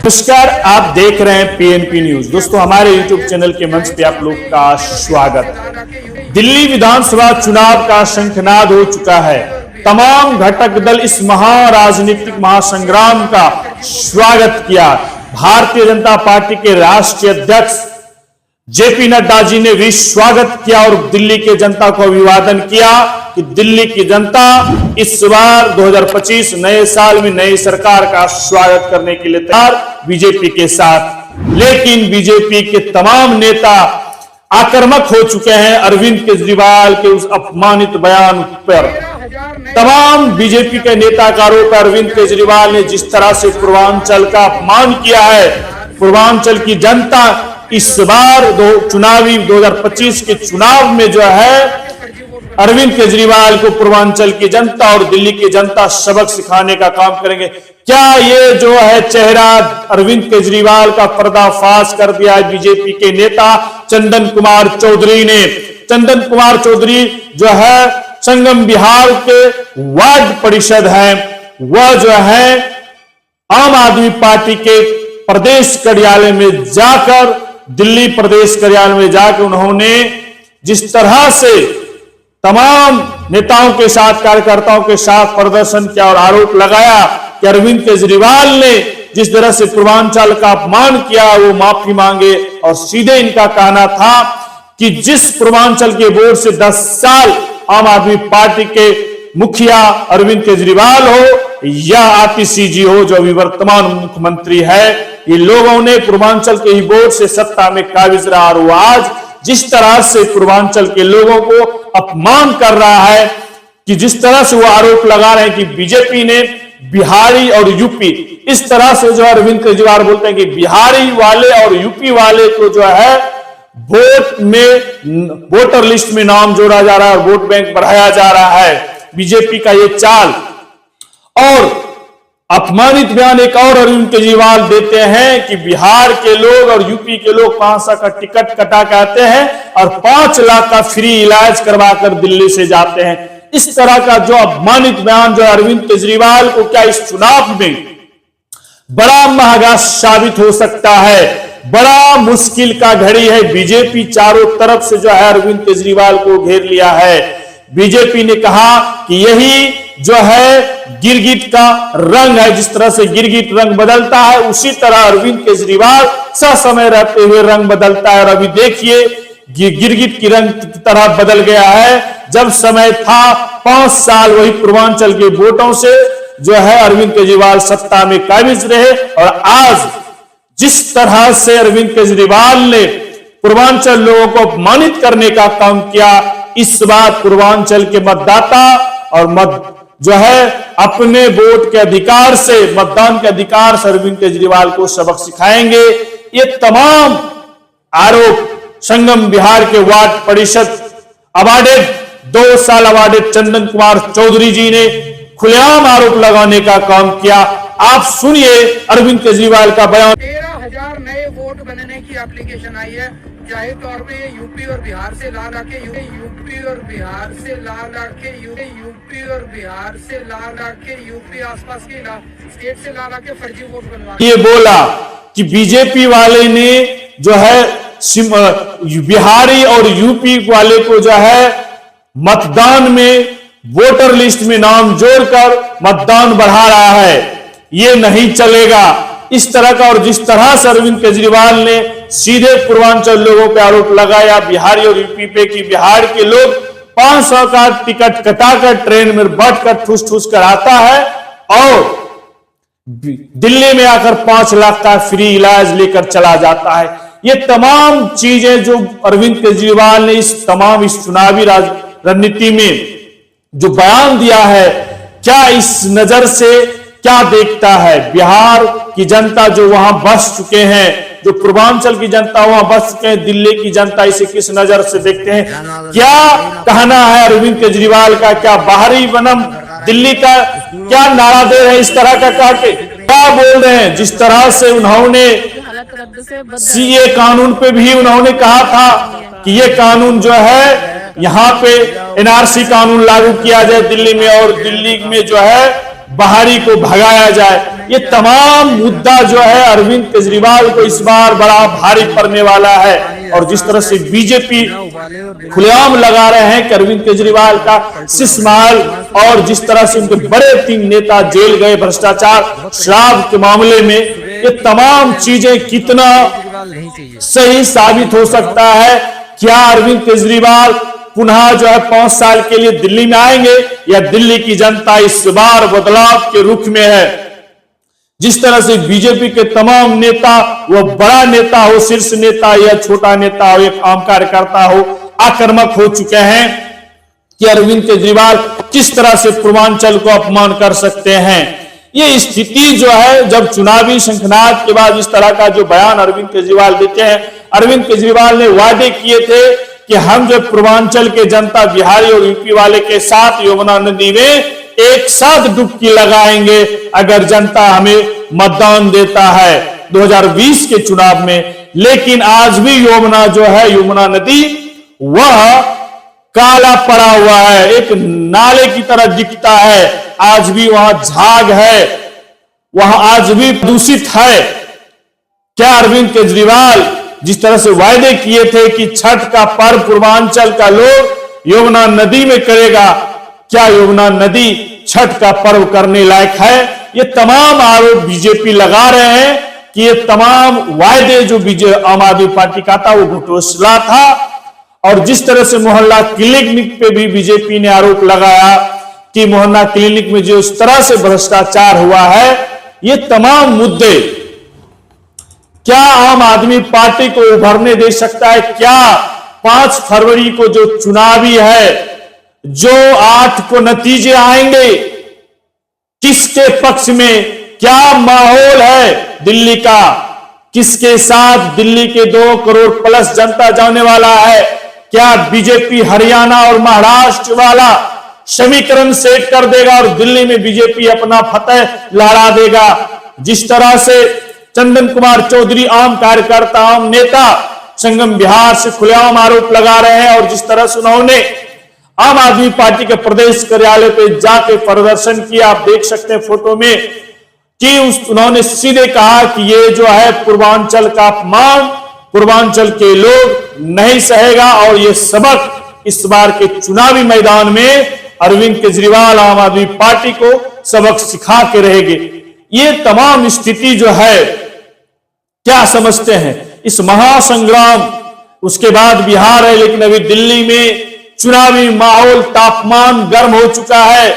नमस्कार, आप देख रहे हैं पीएनपी न्यूज। दोस्तों, हमारे यूट्यूब चैनल के मंच पे आप लोग का स्वागत। दिल्ली विधानसभा चुनाव का शंखनाद हो चुका है। तमाम घटक दल इस महाराजनीतिक महासंग्राम का स्वागत किया। भारतीय जनता पार्टी के राष्ट्रीय अध्यक्ष जेपी नड्डा जी ने भी स्वागत किया और दिल्ली के जनता को अभिवादन किया कि दिल्ली की जनता इस बार 2025 नए साल में नई सरकार का स्वागत करने के लिए तैयार बीजेपी के साथ। लेकिन बीजेपी के तमाम नेता आक्रामक हो चुके हैं अरविंद केजरीवाल के उस अपमानित बयान पर। तमाम बीजेपी के नेता का आरोप है अरविंद केजरीवाल ने जिस तरह से पूर्वांचल का अपमान किया है। पूर्वांचल की जनता इस बार चुनावी 2025 के चुनाव में जो है अरविंद केजरीवाल को पूर्वांचल की जनता और दिल्ली की जनता सबक सिखाने का काम करेंगे। क्या ये जो है चेहरा अरविंद केजरीवाल का पर्दाफाश कर दिया है बीजेपी के नेता चंदन कुमार चौधरी ने। चंदन कुमार चौधरी जो है संगम बिहार के वार्ड परिषद है, वह जो है आम आदमी पार्टी के प्रदेश कार्यालय में जाकर दिल्ली प्रदेश कार्यालय में जाकर उन्होंने जिस तरह से तमाम नेताओं के साथ कार्यकर्ताओं के साथ प्रदर्शन किया और आरोप लगाया कि अरविंद केजरीवाल ने जिस तरह से पूर्वांचल का अपमान किया वो माफी मांगे। और सीधे इनका कहना था कि जिस पूर्वांचल के बोर्ड से 10 साल आम आदमी पार्टी के मुखिया अरविंद केजरीवाल हो या आतिशी जी हो जो अभी वर्तमान मुख्यमंत्री है, ये लोगों ने पूर्वांचल के ही बोर्ड से सत्ता में काबिज रहा और वो आज जिस तरह से पूर्वांचल के लोगों को अपमान कर रहा है, कि जिस तरह से वो आरोप लगा रहे हैं कि बीजेपी ने बिहारी और यूपी, इस तरह से जो अरविंद केजरीवाल बोलते हैं कि बिहारी वाले और यूपी वाले को जो है वोट में वोटर लिस्ट में नाम जोड़ा जा रहा है और वोट बैंक बढ़ाया जा रहा है। बीजेपी का ये चाल और अपमानित बयान एक और अरविंद केजरीवाल देते हैं कि बिहार के लोग और यूपी के लोग 500 का टिकट कटा के आते हैं और 5 लाख का फ्री इलाज करवाकर दिल्ली से जाते हैं। इस तरह का जो अपमानित बयान जो अरविंद केजरीवाल को क्या इस चुनाव में बड़ा महंगा साबित हो सकता है, बड़ा मुश्किल का घड़ी है। बीजेपी चारों तरफ से जो है अरविंद केजरीवाल को घेर लिया है। बीजेपी ने कहा कि यही जो है गिरगिट का रंग है, जिस तरह से गिरगिट रंग बदलता है उसी तरह अरविंद केजरीवाल ससमय रहते हुए रंग बदलता है। और अभी देखिए गिरगिट की रंग की तरह बदल गया है। जब समय था 5 साल वही पूर्वांचल के वोटों से जो है अरविंद केजरीवाल सत्ता में काबिज रहे और आज जिस तरह से अरविंद केजरीवाल ने पूर्वांचल लोगों को अपमानित करने का काम किया, इस बार पूर्वांचल के मतदाता और जो है अपने वोट के अधिकार से, मतदान के अधिकार से अरविंद केजरीवाल को सबक सिखाएंगे। ये तमाम आरोप संगम बिहार के वार्ड परिषद अवार्डेड 2 साल अवार्डेड चंदन कुमार चौधरी जी ने खुलेआम आरोप लगाने का काम किया। आप सुनिए अरविंद केजरीवाल का बयान। 13,000 नए वोट बनने की एप्लीकेशन आई है। जाहिर तौर पे यूपी और बिहार से ला के यूपी और बिहार से ला के यूपी और बिहार से ला के यूपी आसपास के स्टेट से ला के फर्जी वोट बनवा ये बोला कि बीजेपी वाले ने जो है बिहारी और यूपी वाले को जो है मतदान में वोटर लिस्ट में नाम जोड़कर मतदान बढ़ा रहा है। ये नहीं चलेगा इस तरह का। और जिस तरह से अरविंद केजरीवाल ने सीधे पूर्वांचल लोगों पे आरोप लगाया बिहारी और यूपी पे कि बिहार के लोग 500 का टिकट कटाकर ट्रेन में बैठकर ठूस ठूस कर आता है और दिल्ली में आकर 5 लाख का फ्री इलाज लेकर चला जाता है। ये तमाम चीजें जो अरविंद केजरीवाल ने इस चुनावी रणनीति में जो बयान दिया है, क्या इस नजर से क्या देखता है बिहार की जनता जो वहां बस चुके हैं, जो पूर्वांचल की जनता वहां बस चुके हैं, दिल्ली की जनता इसे किस नजर से देखते हैं? क्या कहना है अरविंद केजरीवाल का? क्या बाहरी वनम दिल्ली का क्या नारा दे रहे हैं इस तरह का कह के? क्या बोल रहे हैं? जिस तरह से उन्होंने सीए कानून पे भी उन्होंने कहा था कि ये कानून जो है यहाँ पे एनआरसी कानून लागू किया जाए दिल्ली में और दिल्ली में जो है बाहरी को भगाया जाए। ये तमाम मुद्दा जो है अरविंद केजरीवाल को इस बार बड़ा भारी पड़ने वाला है। और जिस तरह से बीजेपी खुलेआम लगा रहे हैं कि अरविंद केजरीवाल का शीशमहल, और जिस तरह से उनके बड़े 3 नेता जेल गए भ्रष्टाचार शराब के मामले में, ये तमाम चीजें कितना सही साबित हो सकता है? क्या अरविंद केजरीवाल पुनः जो है 5 साल के लिए दिल्ली में आएंगे, या दिल्ली की जनता इस बार बदलाव के रुख में है? जिस तरह से बीजेपी के तमाम नेता, वो बड़ा नेता हो, शीर्ष नेता या छोटा नेता हो, एक आम कार्यकर्ता हो, आक्रामक हो चुके हैं कि अरविंद केजरीवाल किस तरह से पूर्वांचल को अपमान कर सकते हैं। ये स्थिति जो है, जब चुनावी शंखनाद के बाद इस तरह का जो बयान अरविंद केजरीवाल देते हैं, अरविंद केजरीवाल ने वादे किए थे कि हम जो पूर्वांचल के जनता, बिहारी और यूपी वाले के साथ यमुना नदी में एक साथ डुबकी लगाएंगे अगर जनता हमें मतदान देता है 2020 के चुनाव में। लेकिन आज भी यमुना जो है, यमुना नदी, वह काला पड़ा हुआ है, एक नाले की तरह दिखता है। आज भी वहां झाग है, वहां आज भी दूषित है। क्या अरविंद केजरीवाल जिस तरह से वायदे किए थे कि छठ का पर्व पूर्वांचल का लोग यमुना नदी में करेगा, क्या यमुना नदी छठ का पर्व करने लायक है? ये तमाम आरोप बीजेपी लगा रहे हैं कि ये तमाम वायदे जो आम आदमी पार्टी का था वो घोटाला था। और जिस तरह से मोहल्ला क्लिनिक पे भी बीजेपी ने आरोप लगाया कि मोहल्ला क्लिनिक में जो इस तरह से भ्रष्टाचार हुआ है, ये तमाम मुद्दे क्या आम आदमी पार्टी को उभरने दे सकता है? क्या 5 फरवरी को जो चुनावी है, जो 8 को नतीजे आएंगे, किसके पक्ष में क्या माहौल है दिल्ली का? किसके साथ दिल्ली के 2 करोड़ प्लस जनता जाने वाला है? क्या बीजेपी हरियाणा और महाराष्ट्र वाला समीकरण सेट कर देगा और दिल्ली में बीजेपी अपना फतेह लहरा देगा? जिस तरह से चंदन कुमार चौधरी, आम कार्यकर्ता, आम नेता, संगम बिहार से खुलेआम आरोप लगा रहे हैं, और जिस तरह से उन्होंने आम आदमी पार्टी के प्रदेश कार्यालय पे जाके प्रदर्शन किया, आप देख सकते हैं फोटो में, कि उन्होंने सीधे कहा कि ये जो है पूर्वांचल का अपमान पूर्वांचल के लोग नहीं सहेगा, और ये सबक इस बार के चुनावी मैदान में अरविंद केजरीवाल आम आदमी पार्टी को सबक सिखा के रहेंगे। ये तमाम स्थिति जो है, क्या समझते हैं इस महासंग्राम? उसके बाद बिहार है, लेकिन अभी दिल्ली में चुनावी माहौल, तापमान गर्म हो चुका है।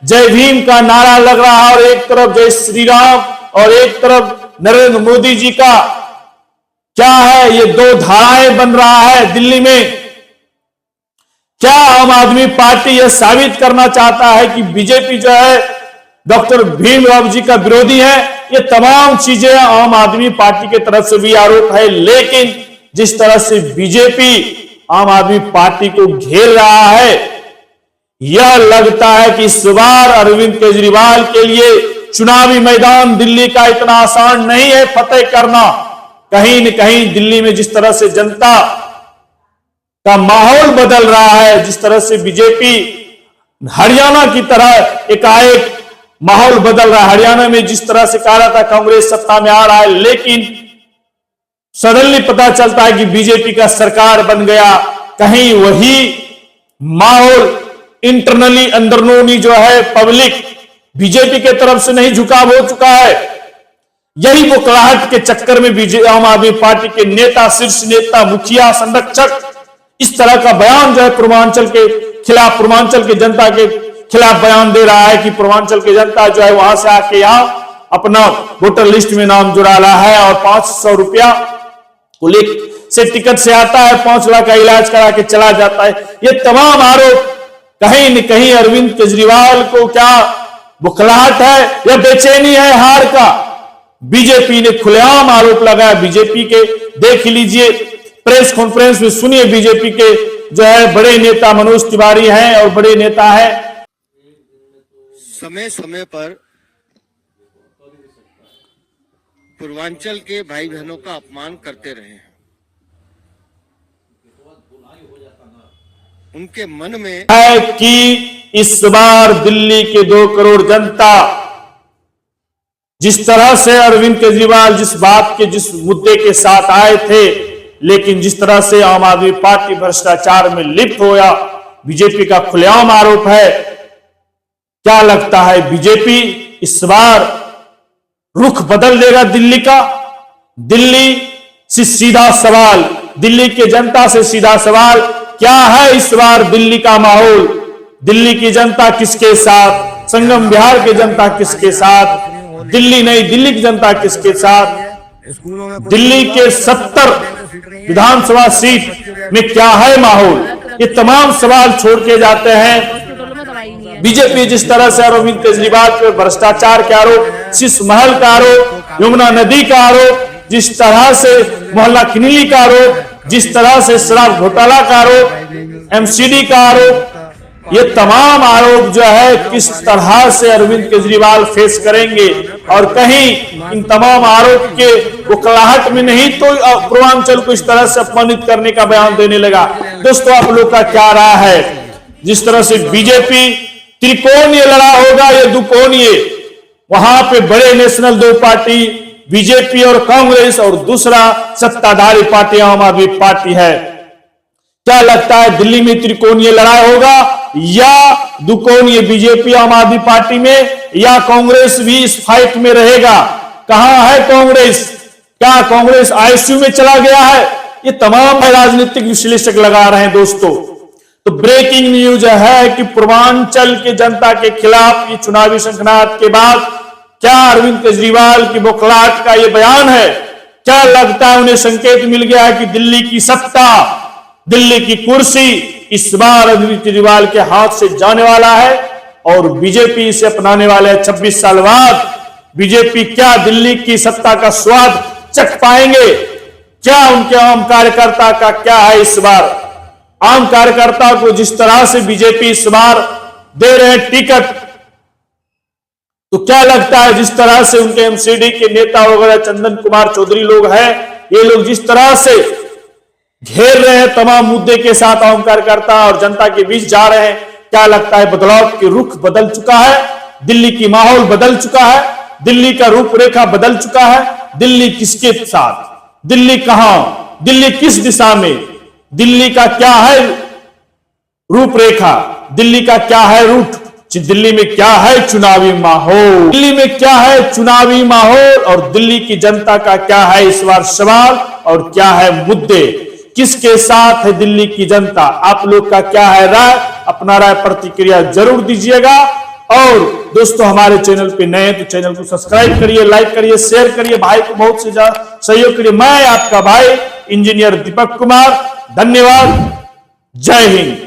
जय भीम का नारा लग रहा है, और एक तरफ जय श्री राम और एक तरफ नरेंद्र मोदी जी का क्या है, ये 2 धाराएं बन रहा है दिल्ली में। क्या आम आदमी पार्टी यह साबित करना चाहता है कि बीजेपी जो है डॉक्टर भीमराव जी का विरोधी है? ये तमाम चीजें आम आदमी पार्टी की तरफ से भी आरोप है। लेकिन जिस तरह से बीजेपी आम आदमी पार्टी को घेर रहा है, यह लगता है कि इस बार अरविंद केजरीवाल के लिए चुनावी मैदान दिल्ली का इतना आसान नहीं है फतेह करना। कहीं न कहीं दिल्ली में जिस तरह से जनता का माहौल बदल रहा है, जिस तरह से बीजेपी हरियाणा की तरह एकाएक माहौल बदल रहा है, हरियाणा में जिस तरह से कहा रहा था कांग्रेस सत्ता में आ रहा है, लेकिन सडनली पता चलता है कि बीजेपी का सरकार बन गया। कहीं वही माहौल इंटरनली, अंदरूनी जो है पब्लिक बीजेपी के तरफ से नहीं झुकाव हो चुका है। यही बुकलाहट के चक्कर में आम आदमी पार्टी के नेता, शीर्ष नेता, मुखिया, संरक्षक इस तरह का बयान जो है पूर्वांचल के खिलाफ, पूर्वांचल के जनता के खिलाफ बयान दे रहा है कि पूर्वांचल की जनता जो है वहां से आके यहां अपना वोटर लिस्ट में नाम जुड़ा रहा है, और 500 रुपया से टिकट से आता है, 5 लाख का इलाज करा के चला जाता है। ये तमाम आरोप कहीं न कहीं अरविंद केजरीवाल को क्या बुखलाहट है या बेचैनी है हार का? बीजेपी ने खुलेआम आरोप लगाया। बीजेपी के देख लीजिए प्रेस कॉन्फ्रेंस में, सुनिए बीजेपी के जो है बड़े नेता मनोज तिवारी हैं और बड़े नेता हैं। समय समय पर पूर्वांचल के भाई बहनों का अपमान करते रहे हैं। उनके मन में है कि इस बार दिल्ली के 2 करोड़ जनता जिस तरह से अरविंद केजरीवाल जिस मुद्दे के साथ आए थे, लेकिन जिस तरह से आम आदमी पार्टी भ्रष्टाचार में लिप्त होया, बीजेपी का खुलेआम आरोप है। क्या लगता है बीजेपी इस बार रुख बदल देगा दिल्ली का? दिल्ली से सीधा सवाल, दिल्ली के जनता से सीधा सवाल, क्या है इस बार दिल्ली का माहौल? दिल्ली की जनता किसके साथ? संगम बिहार की जनता किसके साथ? दिल्ली नहीं, दिल्ली की जनता किसके साथ? दिल्ली के 70 विधानसभा सीट में क्या है माहौल? ये तमाम सवाल छोड़ के जाते हैं। बीजेपी जिस तरह से अरविंद केजरीवाल पर भ्रष्टाचार के आरोप, शीश महल का आरोप, यमुना नदी का आरोप, जिस तरह से मोहल्ला क्लिनिक का आरोप, जिस तरह से शराब घोटाला का आरोप, एमसीडी का आरोप, ये तमाम आरोप जो है किस तरह से अरविंद केजरीवाल फेस करेंगे, और कहीं इन तमाम आरोप के वकालत में नहीं तो पूर्वांचल को इस तरह से अपमानित करने का बयान देने लगा। दोस्तों, आप लोग का क्या राय है? जिस तरह से बीजेपी त्रिकोणीय लड़ा होगा या दुकोणीय, वहां पे बड़े नेशनल 2 पार्टी बीजेपी और कांग्रेस, और दूसरा सत्ताधारी पार्टी आम आदमी पार्टी है। क्या लगता है दिल्ली में त्रिकोणीय लड़ाई होगा या दुकोणीय, बीजेपी आम आदमी पार्टी में, या कांग्रेस भी इस फाइट में रहेगा? कहां है कांग्रेस? क्या कांग्रेस आईसीयू में चला गया है? ये तमाम राजनीतिक विश्लेषक लगा रहे हैं। दोस्तों, तो ब्रेकिंग न्यूज है कि पूर्वांचल के जनता के खिलाफ ये चुनावी शंखनाद के बाद क्या अरविंद केजरीवाल की बौखलाहट का ये बयान है? क्या लगता है उन्हें संकेत मिल गया है कि दिल्ली की सत्ता, दिल्ली की कुर्सी इस बार अरविंद केजरीवाल के हाथ से जाने वाला है और बीजेपी इसे अपनाने वाले हैं? 26 साल बाद बीजेपी क्या दिल्ली की सत्ता का स्वाद चख पाएंगे? क्या उनके आम कार्यकर्ता का क्या है इस बार? आम कार्यकर्ता को जिस तरह से बीजेपी इस बार दे रहे हैं टिकट, तो क्या लगता है जिस तरह से उनके एमसीडी के नेता वगैरह चंदन कुमार चौधरी लोग हैं, ये लोग जिस तरह से घेर रहे हैं तमाम मुद्दे के साथ आम कार्यकर्ता और जनता के बीच जा रहे हैं, क्या लगता है बदलाव के रुख बदल चुका है? दिल्ली की माहौल बदल चुका है? दिल्ली का रूपरेखा बदल चुका है? दिल्ली किसके साथ? दिल्ली कहां? दिल्ली किस दिशा में? दिल्ली का क्या है रूपरेखा? दिल्ली का क्या है रूट? दिल्ली में क्या है चुनावी माहौल? दिल्ली में क्या है चुनावी माहौल और दिल्ली की जनता का क्या है इस बार सवाल, और क्या है मुद्दे? किसके साथ है दिल्ली की जनता? आप लोग का क्या है राय? अपना राय प्रतिक्रिया जरूर दीजिएगा। और दोस्तों, हमारे चैनल पे नए तो चैनल को सब्सक्राइब करिए, लाइक करिए, शेयर करिए, भाई को बहुत से सहयोग करिए। मैं आपका भाई इंजीनियर दीपक कुमार, धन्यवाद, जय हिंद।